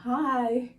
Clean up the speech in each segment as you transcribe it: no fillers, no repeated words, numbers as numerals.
Hi.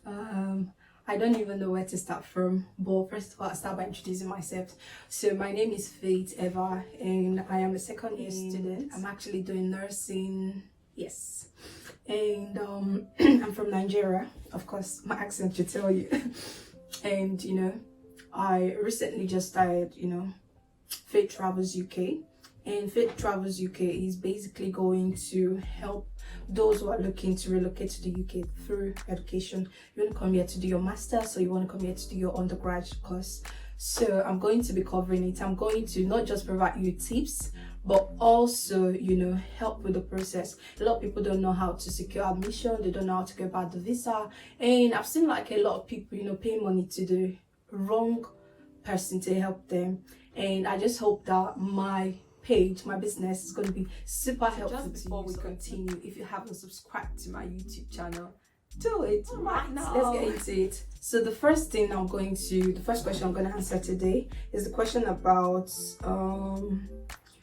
I don't even know where to start from, but first of all, I'll start by introducing myself. So my name is Faith Eva, and I am a second year student. I'm actually doing nursing. Yes. And I'm from Nigeria. Of course, my accent should tell you. And I recently just started, Faith Travels UK. And Faith Travels UK is basically going to help those who are looking to relocate to the UK through education. You want to come here to do your master's, or you want to come here to do your undergraduate course. So I'm going to be covering it. I'm going to not just provide you tips, but also, help with the process. A lot of people don't know how to secure admission. They don't know how to go about the visa. And I've seen like a lot of people, paying money to the wrong person to help them. And I just hope that my business is going to be super helpful. Just before we continue, if you haven't subscribed to my YouTube channel, do it right now. Let's get into it. So the first question I'm going to answer today is the question about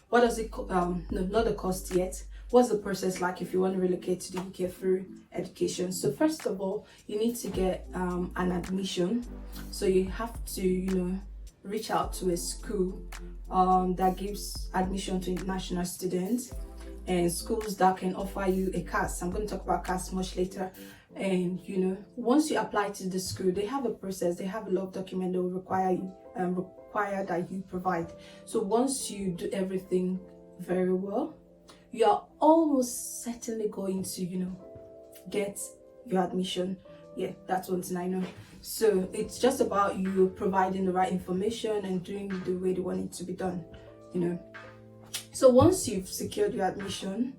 what does it no, not the cost yet. What's the process like if you want to relocate to the UK through education? So first of all, you need to get an admission. So you have to reach out to a school that gives admission to international students, and schools that can offer you a CAS. I'm going to talk about CAS much later. And once you apply to the school, they have a process. They have a lot of documents that will require that you provide. So once you do everything very well, you are almost certainly going to get your admission. Yeah, that's one thing I know. So it's just about you providing the right information and doing it the way they want it to be done, So once you've secured your admission,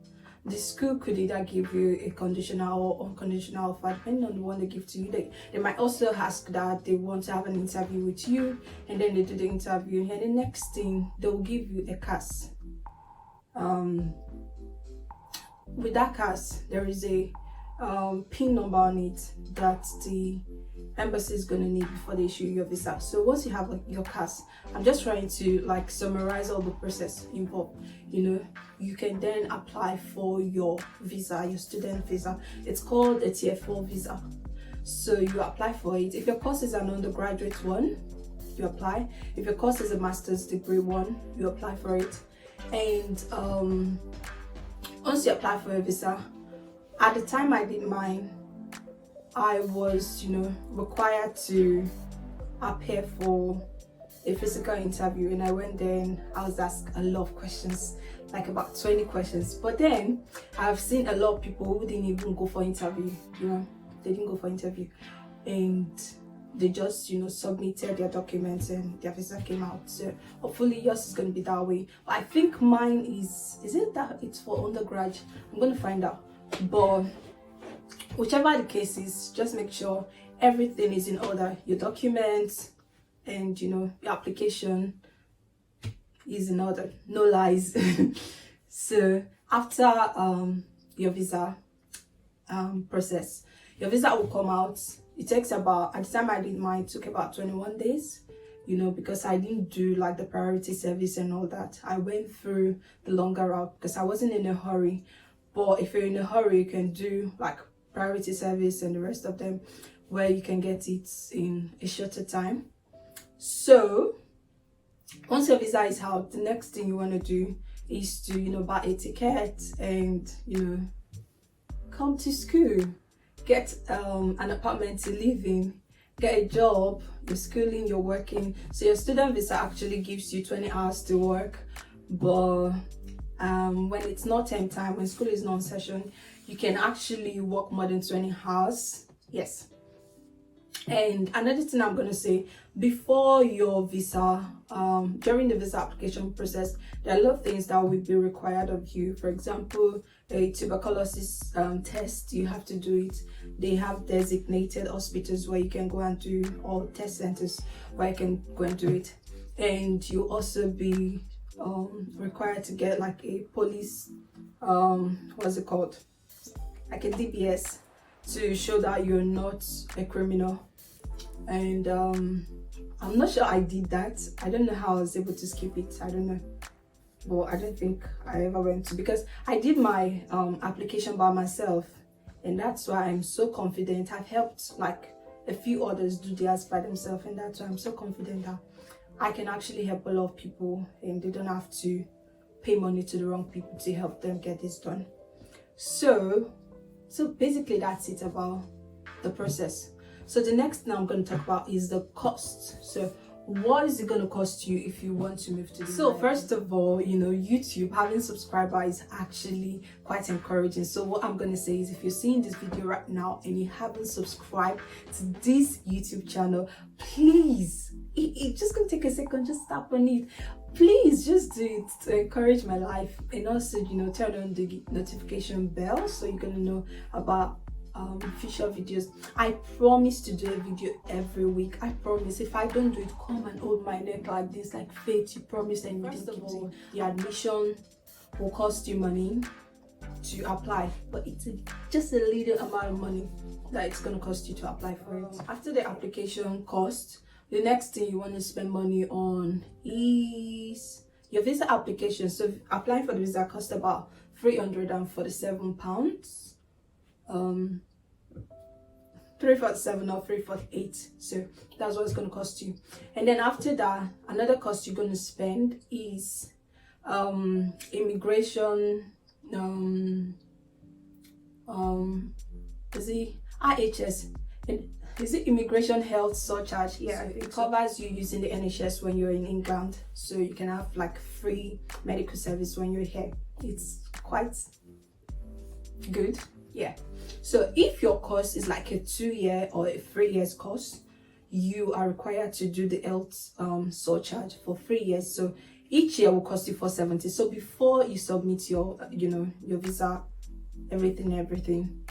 the school could either give you a conditional or unconditional offer, depending on the one they give to you. They might also ask that they want to have an interview with you, and then they do the interview, and the next thing, they will give you a CAS. With that CAS, there is a PIN number on it that the embassy is going to need before they issue your visa. So once you have your CAS, I'm just trying to summarize all the process involved. You can then apply for your visa, your student visa. It's called a Tier 4 visa. So you apply for it. If your course is an undergraduate one, you apply. If your course is a master's degree one, you apply for it. And once you apply for a visa, at the time I did mine, I was, required to appear for a physical interview, and I went there and I was asked a lot of questions, like about 20 questions. But then I've seen a lot of people who didn't even go for interview, they didn't go for interview, and they just, submitted their documents and their visa came out. So hopefully yours is going to be that way. But I think mine is it that it's for undergrad? I'm going to find out. But whichever the case is, just make sure everything is in order. Your documents and your application is in order. No lies. So after your visa process, your visa will come out. It takes about, at the time I did mine, it took about 21 days. Because I didn't do the priority service and all that. I went through the longer route because I wasn't in a hurry. But if you're in a hurry, you can do priority service and the rest of them, where you can get it in a shorter time. So once your visa is out, the next thing you want to do is to buy a ticket and come to school, get an apartment to live in, get a job. You're schooling, you're working. So your student visa actually gives you 20 hours to work, but when it's not term time, when school is not in session, you can actually work more than 20 hours. Yes. And another thing I'm going to say, before your visa, during the visa application process, there are a lot of things that will be required of you. For example, a tuberculosis test, you have to do it. They have designated hospitals where you can go and do, or test centers where you can go and do it. And you also be required to get a police what's it called, a DBS, to show that you're not a criminal. And I'm not sure I did that. I don't know how I was able to skip it. I don't know, but I don't think I ever went to, because I did my application by myself and that's why I'm so confident. I've helped like a few others do theirs by themselves, and that's why I'm so confident that I can actually help a lot of people and they don't have to pay money to the wrong people to help them get this done. So basically that's it about the process. So the next thing I'm going to talk about is the cost. So what is it going to cost you if you want to move to the So first of all, you know, YouTube, having subscribers is actually quite encouraging. So what I'm going to say is, if you're seeing this video right now and you haven't subscribed to this YouTube channel, please, it's just going to take a second, just tap on it. Please just do it to encourage my life, and also, you know, turn on the notification bell so you're going to know about future videos. I promise to do a video every week. I promise. If I don't do it, come and hold my neck like this, like Faith, you promised. And first of all, the admission will cost you money to apply, but it's just a little amount of money that it's going to cost you to apply for it. After the application cost, the next thing you want to spend money on is your visa application. So applying for the visa costs about £347. 347 or 348, so that's what it's going to cost you. And then after that, another cost you're going to spend is immigration, is it IHS, and is it immigration health surcharge? Yeah, it covers you using the NHS when you're in England, so you can have like free medical service when you're here. It's quite good. Yeah. So if your course is like a 2-year or a 3 years course, you are required to do the health surcharge for 3 years. So each year will cost you $470. So before you submit your your visa, everything,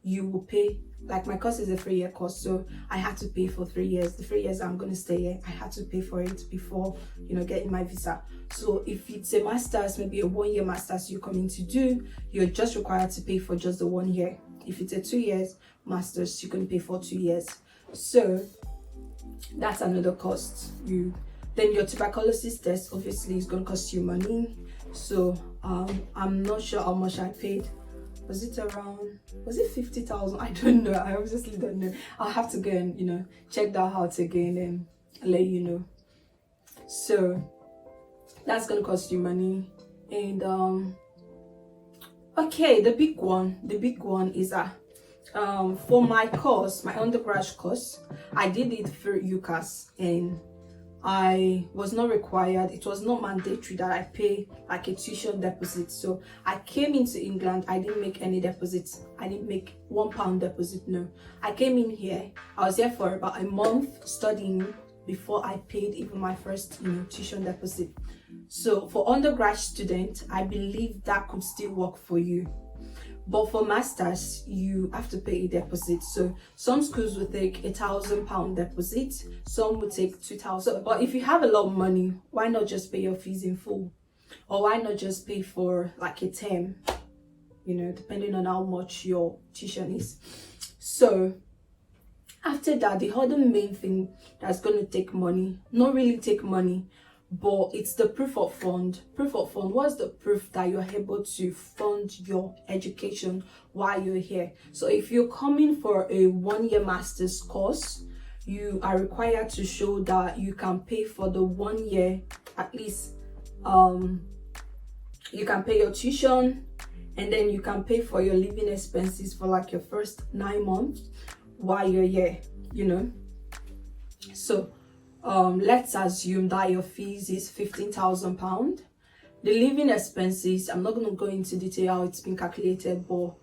you will pay. Like my course is a 3-year course, so I had to pay for 3 years. The 3 years I'm going to stay here, I had to pay for it before, getting my visa. So if it's a master's, maybe a 1-year master's you're coming to do, you're just required to pay for just the 1 year. If it's a 2 years master's, you can pay for 2 years. So that's another cost. Then your tuberculosis test obviously is going to cost you money. So I'm not sure how much I paid. Was it 50,000? I don't know. I obviously don't know. I'll have to go and check that out again and let you know. So that's gonna cost you money. And okay, the big one is for my course, my undergrad course, I did it through UCAS, and I was not required, it was not mandatory that I pay like a tuition deposit. So I came into England, I didn't make any deposits. I didn't make £1 deposit, no. I came in here, I was here for about a month studying before I paid even my first tuition deposit. So for undergrad students, I believe that could still work for you. But for masters, you have to pay a deposit. So some schools will take £1,000 deposit, some will take 2,000. But if you have a lot of money, why not just pay your fees in full? Or why not just pay for like a term, depending on how much your tuition is. So after that, the other main thing that's going to take money, not really take money, but it's the proof of fund. What's the proof that you're able to fund your education while you're here? So if you're coming for a 1-year master's course, you are required to show that you can pay for the 1 year, at least you can pay your tuition, and then you can pay for your living expenses for like your first 9 months while you're here, So let's assume that your fees is £15,000. The living expenses, I'm not going to go into detail how it's been calculated, but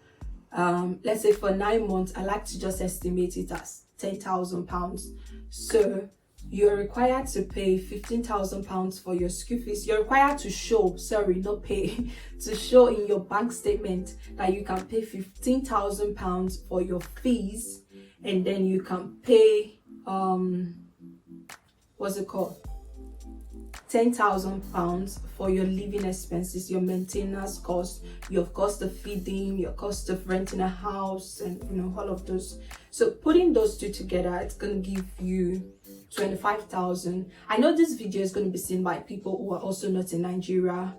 let's say for 9 months, I like to just estimate it as £10,000. So you're required to pay £15,000 for your school fees. You're required to show, not pay, to show in your bank statement that you can pay £15,000 for your fees, and then you can pay £10,000 for your living expenses, your maintenance cost, your cost of feeding, your cost of renting a house, and all of those. So putting those two together, it's going to give you 25,000. I know this video is going to be seen by people who are also not in Nigeria.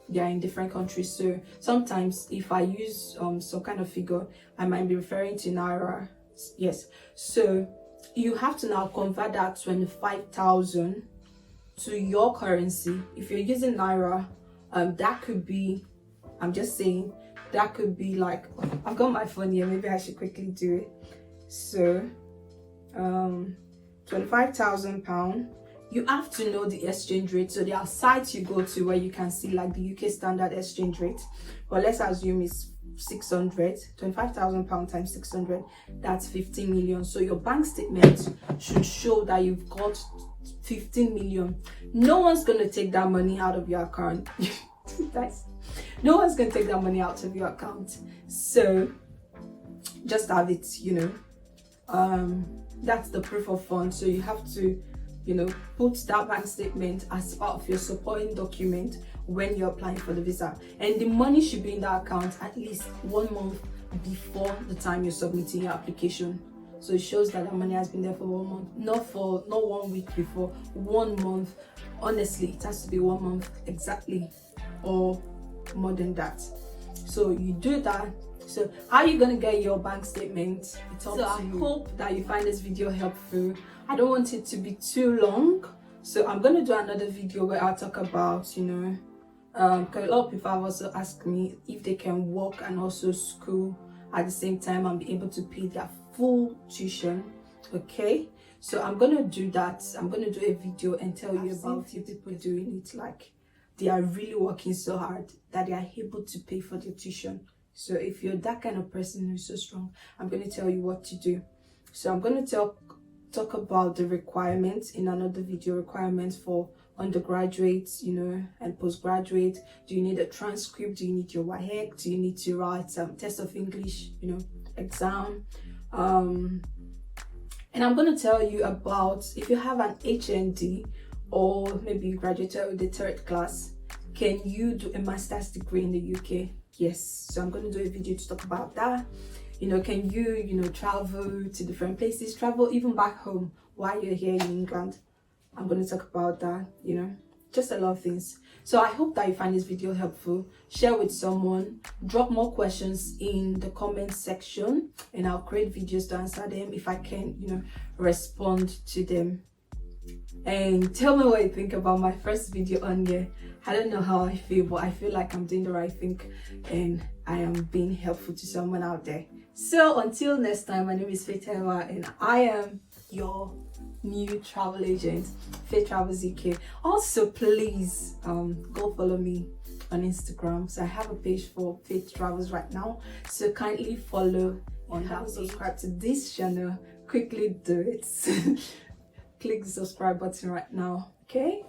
they are in different countries. So sometimes if I use some kind of figure, I might be referring to naira. Yes, so you have to now convert that 25,000 to your currency. If you're using naira, that could be, I'm just saying, that could be like, I've got my phone here, maybe I should quickly do it. So 25,000 pound. You have to know the exchange rate. So there are sites you go to where you can see like the UK standard exchange rate, but let's assume it's 600. 25,000 pound times 600, that's 15 million. So your bank statement should show that you've got 15 million. No one's gonna take that money out of your account. No one's gonna take that money out of your account. So just have it, that's the proof of funds. So you have to, put that bank statement as part of your supporting document when you're applying for the visa. And the money should be in that account at least 1 month before the time you're submitting your application. So it shows that the money has been there for 1 month, not 1 week before, 1 month. Honestly, it has to be 1 month exactly, or more than that. So you do that. So how are you gonna get your bank statement? It's up to you. I hope that you find this video helpful. I don't want it to be too long, so I'm gonna do another video where I'll talk about, because a lot of people have also asked me if they can work and also school at the same time and be able to pay their full tuition. Okay, so I'm gonna do that. I'm gonna do a video and tell you about people doing it, like they are really working so hard that they are able to pay for their tuition. So if you're that kind of person who's so strong, I'm going to tell you what to do. So I'm going to talk about the requirements in another video. Requirements for undergraduates, and postgraduate. Do you need a transcript? Do you need your WAEC? Do you need to write some test of English, exam? And I'm going to tell you about if you have an HND, or maybe you graduated with the 3rd class, can you do a master's degree in the UK? Yes, so I'm going to do a video to talk about that. Can you, travel to different places, travel even back home while you're here in England? I'm going to talk about that, just a lot of things. So I hope that you find this video helpful. Share with someone, drop more questions in the comment section, and I'll create videos to answer them if I can, respond to them. And tell me what you think about my first video on here. I don't know how I feel, but I feel like I'm doing the right thing and I am being helpful to someone out there. So until next time, my name is Faith Eva and I am your new travel agent, Faith Travels UK. Also, please go follow me on Instagram. So I have a page for Faith Travels right now, so kindly follow. And haven't subscribed to this channel, quickly do it. Click the subscribe button right now, okay?